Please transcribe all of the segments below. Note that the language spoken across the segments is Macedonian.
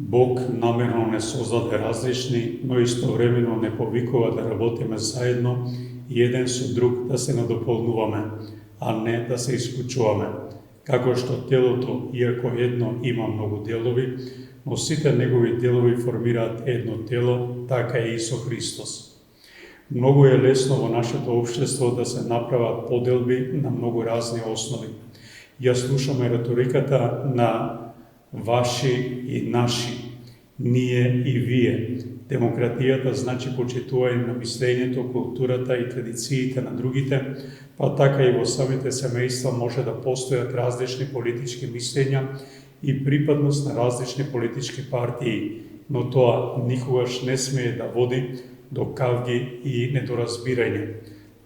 Бог намерно не создаде различни, но истовремено не повикува да работиме заедно и еден со друг да се надополнуваме, а не да се исклучуваме. Како што телото, иако едно, има многу делови, но сите негови делови формираат едно тело, така е и со Христос. Многу е лесно во нашето општество да се направат поделби на многу разни основи. Ја слушаме реториката на ваши и наши, ние и вие. Демократијата значи почитување на мислењето, културата и традициите на другите, па така и во самите семејства може да постојат различни политички мислења и припадност на различни политички партии, но тоа никогаш не смее да води до кавги и недоразбирање.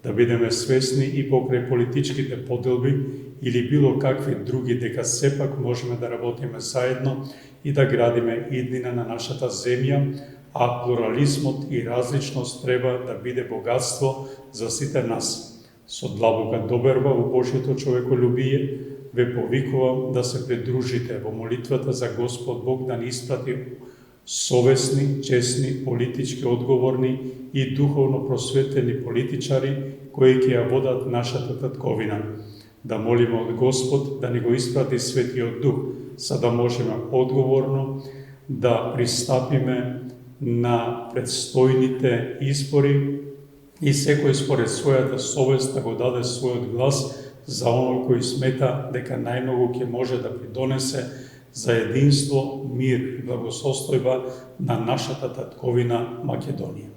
Да бидеме свесни и покрај политичките поделби или било какви други, дека сепак можеме да работиме заедно и да градиме иднина на нашата земја, а плурализмот и различност треба да биде богатство за сите нас. Со длабока доверба во Божјото човеколюбие ве повикувам да се придружите во молитвата за Господ Бог да ни испрати совесни, честни, политички одговорни и духовно просветени политичари кои ќе ја водат нашата татковина. Да молиме од Господ да ни го испрати Светиот Дух, за да можеме одговорно да пристапиме на предстојните избори и секој според својата совест да го даде својот глас за оној кој смета дека најмногу ќе може да придонесе за единство, мир и благосостојба на нашата татковина Македонија.